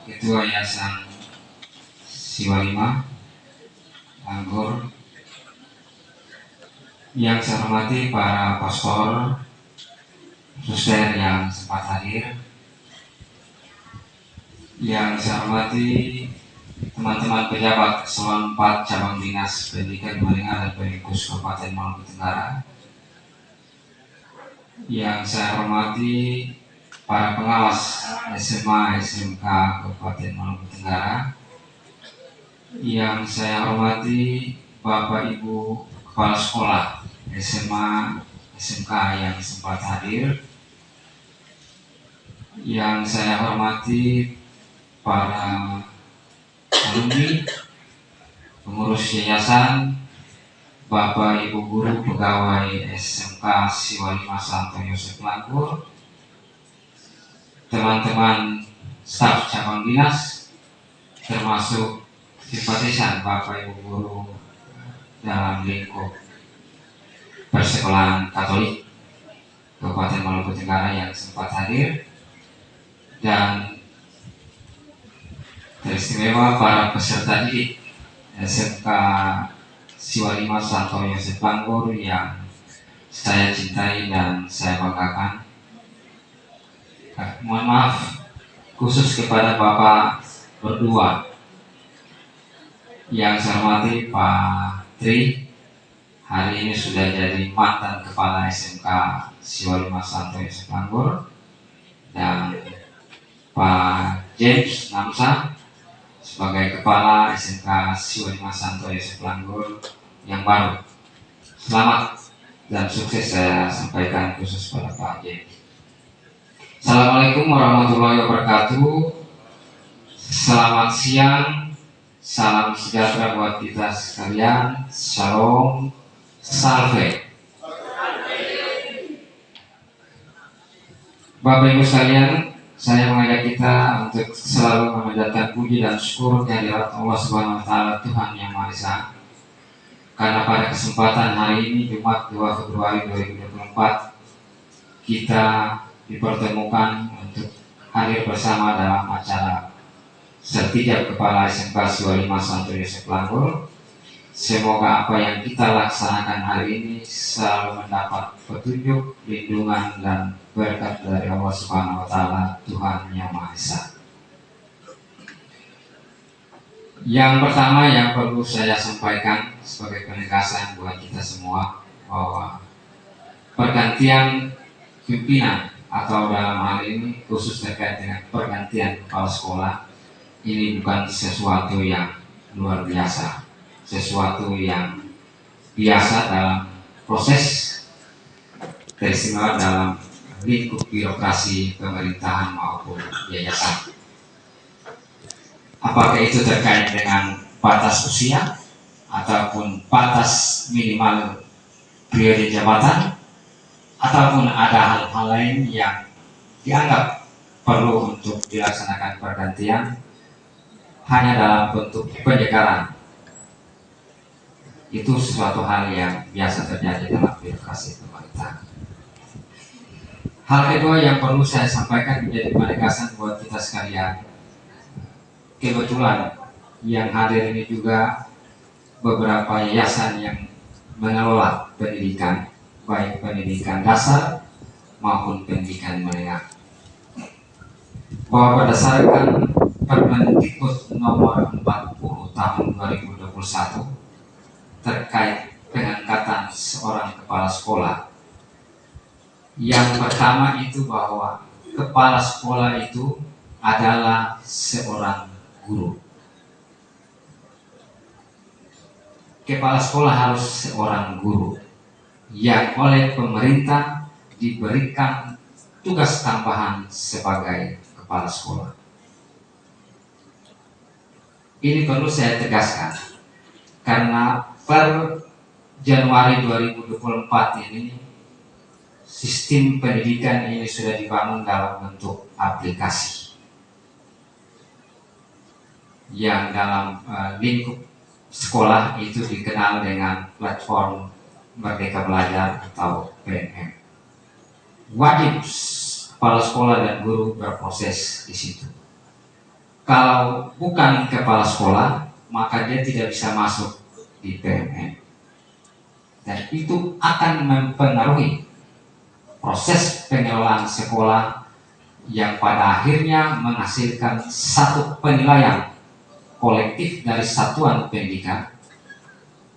Ketua Yayasan Siwalima Anggur, yang saya hormati para pastor, suster yang sempat hadir, yang saya hormati teman-teman pejabat eselon 4 cabang dinas pendidikan Malinga dan Pengurus Kabupaten Maluku Tenggara, yang saya hormati para pengawas SMA SMK Kabupaten Maluku Tenggara, yang saya hormati Bapak Ibu Kepala Sekolah SMA SMK yang sempat hadir, yang saya hormati para alumni, pengurus yayasan, Bapak Ibu guru pegawai SMK Siwalima Santo Yosef Langgur, teman-teman staf cabang dinas, termasuk simpatisan Bapak Ibu guru dalam lingkup persekolahan Katolik Kabupaten Maluku Tenggara yang sempat hadir, dan teristimewa para peserta didik SMK Siwalima Santo Yosef Langgur yang saya cintai dan saya banggakan. Mohon maaf khusus kepada Bapak berdua yang saya hormati, Pak Tri, hari ini sudah jadi mantan kepala SMK Siwalima Santo Yosef Langgur, dan Pak James Namsa sebagai kepala SMK Siwalima Santo Yosef Langgur yang baru. Selamat dan sukses saya sampaikan khusus pada Pak James. Assalamualaikum warahmatullahi wabarakatuh. Selamat siang, salam sejahtera buat kita sekalian. Shalom, salve. Bapak Ibu sekalian, saya mengajak kita untuk selalu memanjatkan puji dan syukur kehadirat Allah Subhanahu wa Ta'ala, Tuhan Yang Maha Esa. Karena pada kesempatan hari ini Jumat 2 Februari 2024 kita dipertemukan untuk hadir bersama dalam acara sertijab kepala SMK Siwalima Santo Yosef Langgur. Semoga apa yang kita laksanakan hari ini selalu mendapat petunjuk, lindungan, dan berkat dari Allah Subhanahu wa Ta'ala, Tuhan Yang Maha Esa. Yang pertama yang perlu saya sampaikan sebagai penegasan buat kita semua, bahwa pergantian pimpinan atau dalam hal ini khusus terkait dengan pergantian kepala sekolah ini bukan sesuatu yang luar biasa, sesuatu yang biasa dalam proses teristimewa dalam lingkup birokrasi pemerintahan maupun yayasan. Apakah itu terkait dengan batas usia ataupun batas minimal periode jabatan, ataupun ada hal-hal lain yang dianggap perlu untuk dilaksanakan pergantian hanya dalam bentuk penyegaran, itu suatu hal yang biasa terjadi dalam birokrasi pemerintahan. Hal kedua yang perlu saya sampaikan menjadi penegasan buat kita sekalian, kebetulan yang hadir ini juga beberapa yayasan yang mengelola pendidikan, baik pendidikan dasar maupun pendidikan menengah, bahwa berdasarkan Permendikbud nomor 40 tahun 2021 terkait pengangkatan seorang kepala sekolah, yang pertama itu bahwa kepala sekolah itu adalah seorang guru. Kepala sekolah harus seorang guru yang oleh pemerintah diberikan tugas tambahan sebagai kepala sekolah. Ini perlu saya tegaskan karena per Januari 2024 ini sistem pendidikan ini sudah dibangun dalam bentuk aplikasi yang dalam lingkup sekolah itu dikenal dengan platform Merdeka Belajar atau PMM. Wajib kepala sekolah dan guru berproses di situ. Kalau bukan kepala sekolah, maka dia tidak bisa masuk di PMM. Dan itu akan mempengaruhi proses pengelolaan sekolah yang pada akhirnya menghasilkan satu penilaian kolektif dari satuan pendidikan,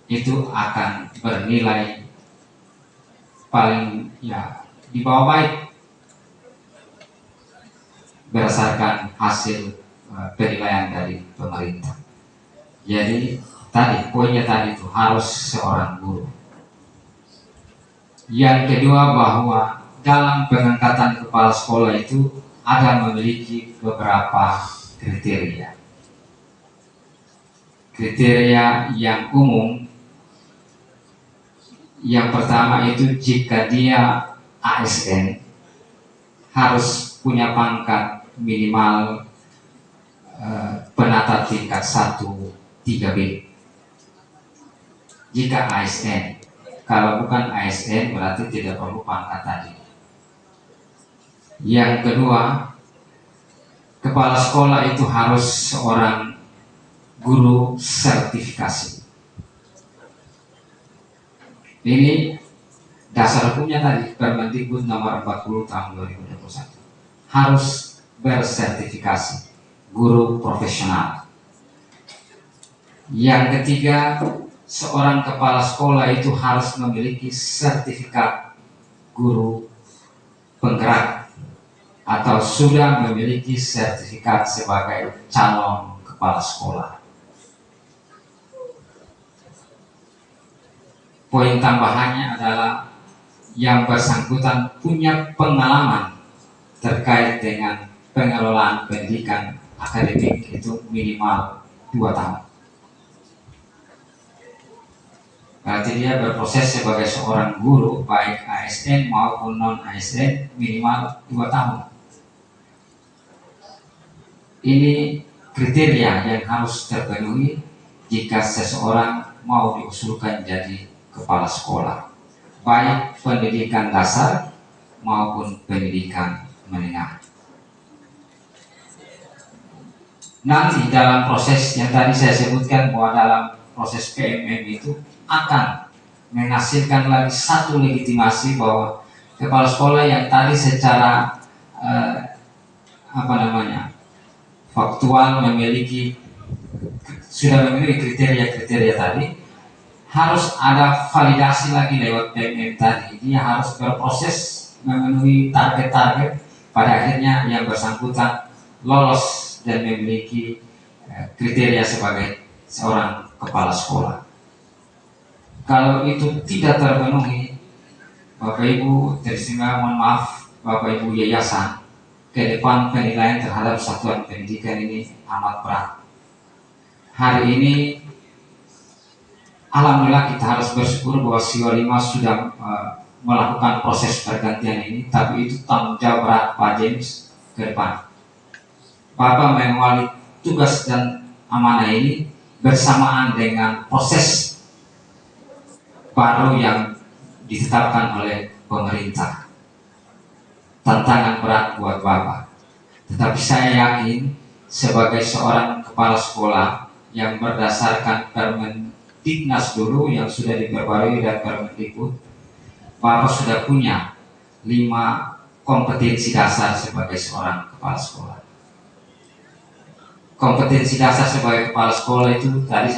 itu akan bernilai paling di bawah baik berdasarkan hasil penilaian dari pemerintah. Jadi tadi poinnya tadi itu harus seorang guru. Yang kedua, bahwa dalam pengangkatan kepala sekolah itu ada memiliki beberapa kriteria. Kriteria yang umum, yang pertama itu jika dia ASN harus punya pangkat minimal penata tingkat 1-3B. Jika ASN, kalau bukan ASN berarti tidak perlu pangkat tadi. Yang kedua, kepala sekolah itu harus seorang guru sertifikasi. Ini dasar hukumnya tadi, Permendikbud nomor 40 tahun 2021. Harus bersertifikasi guru profesional. Yang ketiga, seorang kepala sekolah itu harus memiliki sertifikat guru penggerak atau sudah memiliki sertifikat sebagai calon kepala sekolah. Poin tambahannya adalah yang bersangkutan punya pengalaman terkait dengan pengelolaan pendidikan akademik itu minimal 2 tahun. Berarti dia berproses sebagai seorang guru baik ASN maupun non ASN minimal 2 tahun. Ini kriteria yang harus terpenuhi jika seseorang mau diusulkan jadi kepala sekolah, baik pendidikan dasar maupun pendidikan menengah. Nanti dalam proses yang tadi saya sebutkan, bahwa dalam proses PMM itu akan menghasilkan lagi satu legitimasi bahwa kepala sekolah yang tadi secara faktual sudah memiliki kriteria-kriteria tadi, harus ada validasi lagi lewat PMM tadi. Dia harus berproses memenuhi target-target, pada akhirnya yang bersangkutan lolos dan memiliki kriteria sebagai seorang kepala sekolah. Kalau itu tidak terpenuhi, Bapak Ibu teristimewa, mohon maaf, Bapak Ibu yayasan, ke depan penilaian terhadap satuan pendidikan ini amat berat. Hari ini alhamdulillah kita harus bersyukur bahwa Siwa 5 sudah melakukan proses pergantian ini, tapi itu tanggung jawab berat Pak James ke depan. Bapak mengawali tugas dan amanah ini bersamaan dengan proses baru yang ditetapkan oleh pemerintah. Tantangan berat buat Bapak. Tetapi saya yakin sebagai seorang kepala sekolah yang berdasarkan Permendiknas dulu yang sudah diperbarui dan Permendikbud, Bapak sudah punya 5 kompetensi dasar sebagai seorang kepala sekolah. Kompetensi dasar sebagai kepala sekolah itu tadi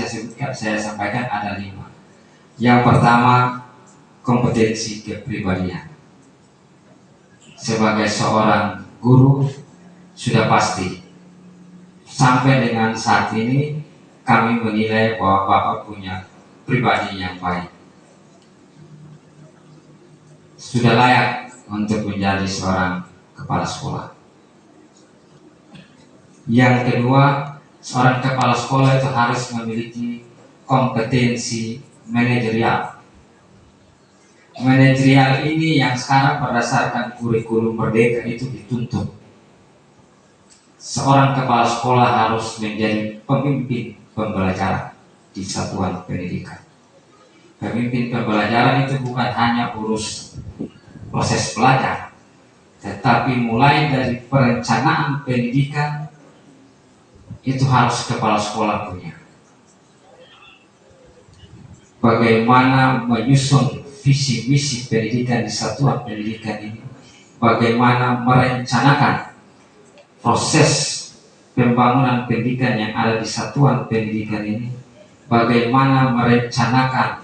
saya sampaikan ada 5. Yang pertama, kompetensi kepribadian. Sebagai seorang guru sudah pasti sampai dengan saat ini kami menilai bahwa Bapak punya pribadi yang baik, sudah layak untuk menjadi seorang kepala sekolah. Yang kedua, seorang kepala sekolah itu harus memiliki kompetensi manajerial. Manajerial ini yang sekarang berdasarkan kurikulum merdeka itu dituntut. Seorang kepala sekolah harus menjadi pemimpin pembelajaran di satuan pendidikan. Pemimpin pembelajaran itu bukan hanya urus proses belajar, tetapi mulai dari perencanaan pendidikan, itu harus kepala sekolah punya. Bagaimana menyusun visi misi pendidikan di satuan pendidikan ini, bagaimana merencanakan proses pembangunan pendidikan yang ada di satuan pendidikan ini, bagaimana merencanakan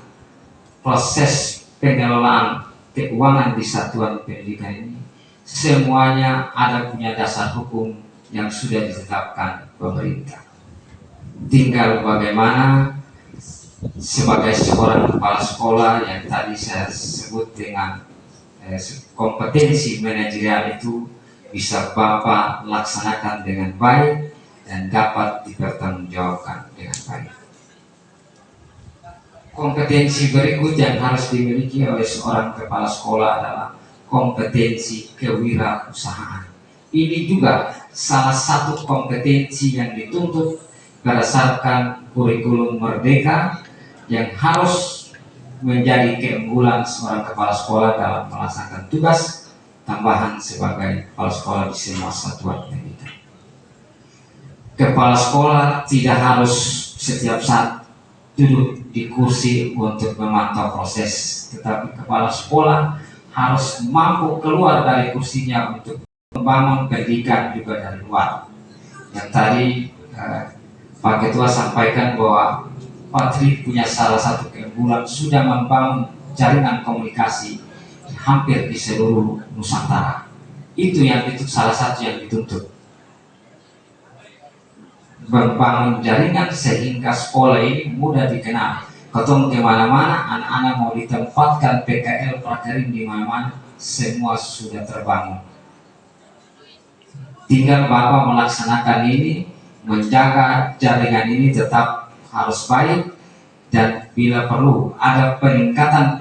proses pengelolaan keuangan di satuan pendidikan ini. Semuanya ada punya dasar hukum yang sudah ditetapkan pemerintah. Tinggal bagaimana sebagai seorang kepala sekolah yang tadi saya sebut dengan kompetensi manajerial itu bisa Bapak laksanakan dengan baik dan dapat dipertanggungjawabkan dengan baik. Kompetensi berikut yang harus dimiliki oleh seorang kepala sekolah adalah kompetensi kewirausahaan. Ini juga salah satu kompetensi yang dituntut berdasarkan kurikulum Merdeka yang harus menjadi keunggulan seorang kepala sekolah dalam melaksanakan tugas tambahan sebagai kepala sekolah di semua satuan pendidikan. Kepala sekolah tidak harus setiap saat duduk di kursi untuk memantau proses, tetapi kepala sekolah harus mampu keluar dari kursinya untuk membangun pendidikan juga dari luar. Yang tadi Pak Ketua sampaikan bahwa Pak Tri punya salah satu keunggulan sudah membangun jaringan komunikasi hampir di seluruh Nusantara. Itu salah satu yang dituntut. Membangun jaringan sehingga sekolah ini mudah dikenal. Ketemu kemana-mana, anak-anak mau ditempatkan PKL Prakarim di mana-mana, semua sudah terbangun. Tinggal Bapak melaksanakan ini, menjaga jaringan ini tetap harus baik, dan bila perlu ada peningkatan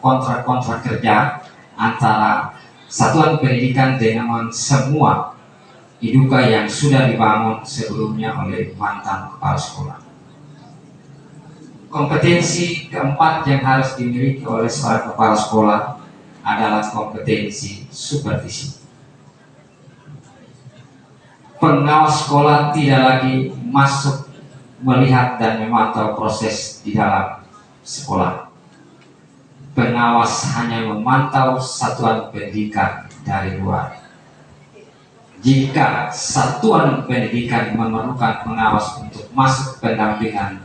kontrak kerja antara satuan pendidikan dengan semua IDUKA yang sudah dibangun sebelumnya oleh mantan kepala sekolah. Kompetensi keempat yang harus dimiliki oleh seorang kepala sekolah adalah kompetensi supervisi. Pengawas sekolah tidak lagi masuk melihat dan memantau proses di dalam sekolah. Pengawas hanya memantau satuan pendidikan dari luar. Jika satuan pendidikan memerlukan pengawas untuk masuk pendampingan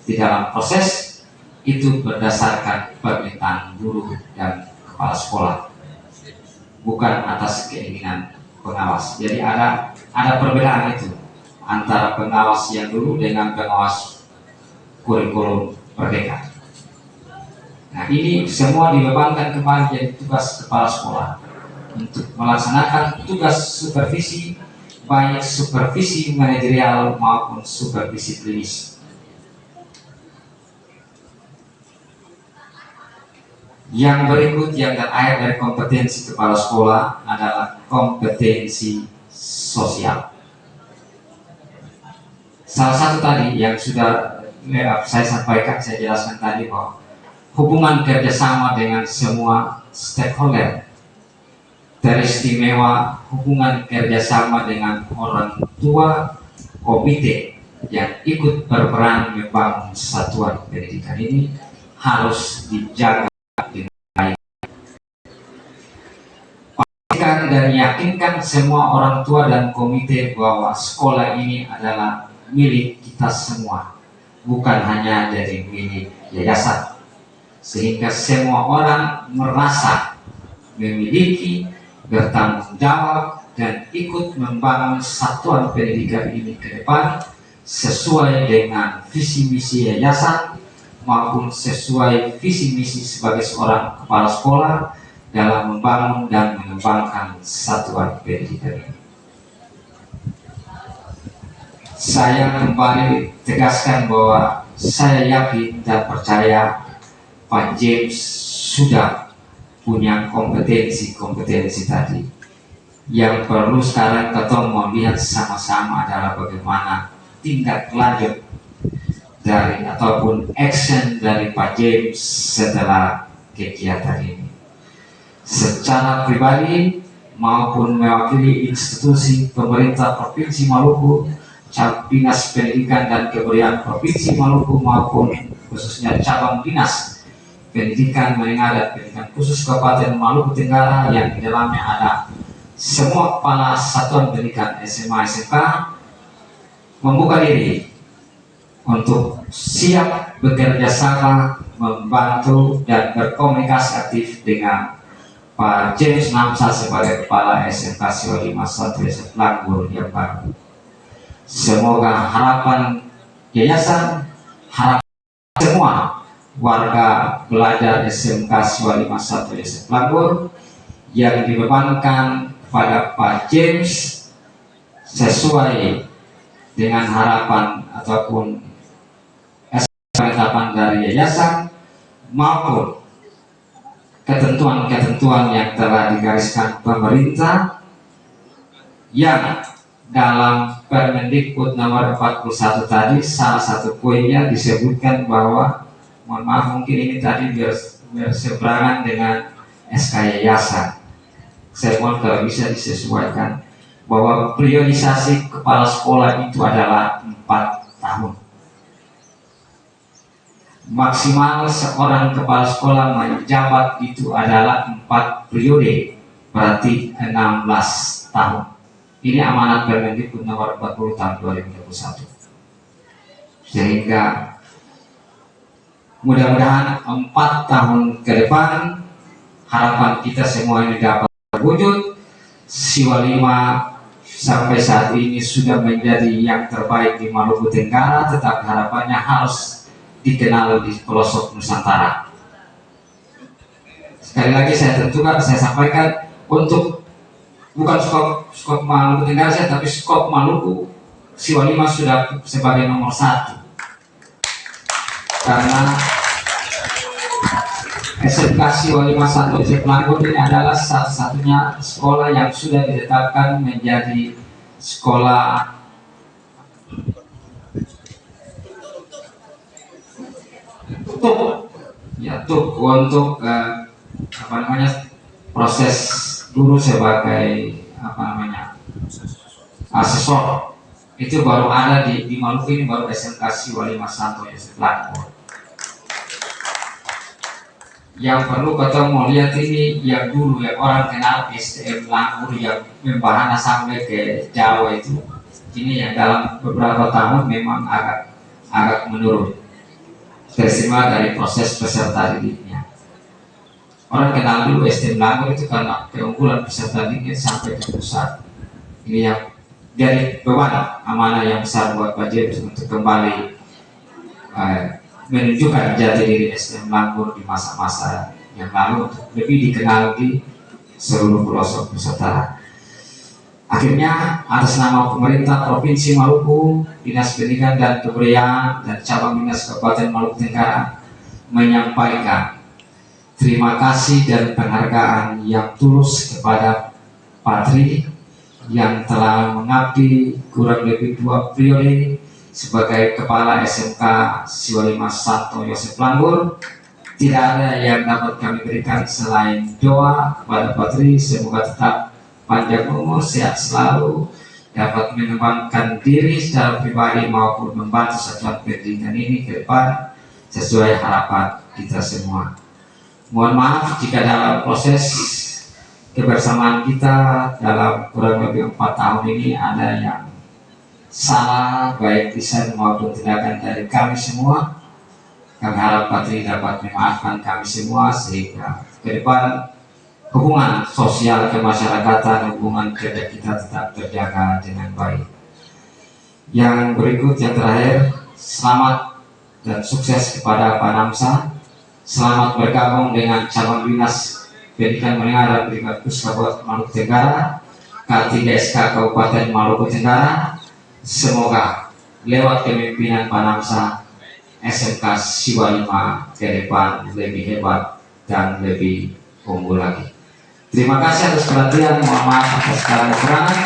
di dalam proses, itu berdasarkan permintaan guru dan kepala sekolah, bukan atas keinginan pengawas. Jadi ada perbedaan itu antara pengawas yang dulu dengan pengawas kurikulum Merdeka. Nah, ini semua dibebankan kembali jadi tugas kepala sekolah untuk melaksanakan tugas supervisi, baik supervisi manajerial maupun supervisi klinis. Yang berikut yang terakhir dari kompetensi kepala sekolah adalah kompetensi sosial. Salah satu tadi yang sudah saya sampaikan, saya jelaskan tadi bahwa hubungan kerjasama dengan semua stakeholder, teristimewa hubungan kerjasama dengan orang tua komite yang ikut berperan membangun satuan pendidikan ini harus dijaga dengan baik. Pastikan dan yakinkan semua orang tua dan komite bahwa sekolah ini adalah milik kita semua, bukan hanya dari milik yayasan, sehingga semua orang merasa memiliki, bertanggung jawab, dan ikut membangun satuan pendidikan ini ke depan sesuai dengan visi misi yayasan maupun sesuai visi misi sebagai seorang kepala sekolah dalam membangun dan mengembangkan satuan pendidikan ini. Saya kembali tegaskan bahwa saya yakin dan percaya Pak James sudah punya kompetensi tadi. Yang perlu sekarang kita mau lihat sama-sama adalah bagaimana tindak lanjut dari ataupun action dari Pak James setelah kegiatan ini. Secara pribadi, maupun mewakili institusi pemerintah Provinsi Maluku, Dinas Pendidikan dan Kebudayaan Provinsi Maluku maupun khususnya cabang Dinas Pendidikan Menengah dan Pendidikan Khusus Kabupaten Maluku Tenggara yang di dalamnya ada semua kepala satuan pendidikan SMA SMK membuka diri untuk siap bekerja sama, membantu dan berkomunikasi aktif dengan Pak James Namsa sebagai Kepala SMK Siwa 51 SF Langgur yang baru. Semoga harapan yayasan, harapan semua warga belajar SMK Siwa 51 SF Langgur yang dibebankan pada Pak James sesuai dengan harapan ataupun penetapan dari yayasan maupun ketentuan-ketentuan yang telah digariskan pemerintah yang dalam Permendikbud nomor 41 tadi salah satu poinnya disebutkan bahwa, mohon maaf mungkin ini tadi berseberangan dengan SK yayasan. Saya mohon kalau bisa disesuaikan bahwa priorisasi kepala sekolah itu adalah 4 tahun. Maksimal seorang kepala sekolah menjabat itu adalah 4 periode, berarti 16 tahun. Ini amanat Permendikbud nomor 40 tahun 2021. Sehingga mudah-mudahan 4 tahun ke depan harapan kita semua ini dapat terwujud. Siwa 5 sampai saat ini sudah menjadi yang terbaik di Maluku Tenggara, tetapi harapannya harus dikenal di pelosok Nusantara. Sekali lagi saya sampaikan untuk bukan skop Maluku Tenggara saya, tapi skop Maluku Siwa 5 sudah sebagai nomor 1 karena SMK Siwa 51 SF Langgur ini adalah satu-satunya sekolah yang sudah ditetapkan menjadi sekolah untuk proses guru sebagai asesor. Itu baru ada di Maluku ini, baru SMK Siwa 51 SF Langgur. Yang perlu ketemu lihat ini yang dulu yang orang kenal STM Langgur yang membahana sampai ke Jawa itu, ini yang dalam beberapa tahun memang agak menurun terima dari proses peserta didiknya. Orang kenal dulu STM Langgur itu karena keunggulan peserta didiknya sampai ke pusat. Ini yang dari beban amanah yang besar buat Pak James untuk kembali menunjukkan jati diri STM Langgur di masa-masa yang lalu untuk lebih dikenal di seluruh pelosok Nusantara. Akhirnya atas nama pemerintah Provinsi Maluku, Dinas Pendidikan dan Kebudayaan dan cabang Dinas Kabupaten Maluku Tenggara menyampaikan terima kasih dan penghargaan yang tulus kepada Patri yang telah mengabdi kurang lebih 2 periode sebagai Kepala SMK Siwa 51 Yosef Langgur. Tidak ada yang dapat kami berikan selain doa kepada Patri, semoga tetap panjang umur, sehat selalu, dapat mengembangkan diri secara pribadi maupun membantu satuan pendidikan ini ke depan sesuai harapan kita semua. Mohon maaf jika dalam proses kebersamaan kita dalam kurang lebih 4 tahun ini ada yang salah, baik lisan maupun tindakan dari kami semua. Kami harap Patri dapat memaafkan kami semua sehingga ke depan hubungan sosial kemasyarakatan, hubungan kerja kita tetap terjaga dengan baik. Yang berikut, yang terakhir, selamat dan sukses kepada Pak Namsa. Selamat bergabung dengan cabang Dinas Pendidikan Menengah dan Pendidikan Khusus Kabupaten Maluku Tenggara, K3SK Kabupaten Maluku Tenggara. Semoga lewat kepemimpinan Pak Namsa, SMK Siwa 5 ke depan lebih hebat dan lebih unggul lagi. Terima kasih atas perhatian, mohon maaf atas segala kekurangan.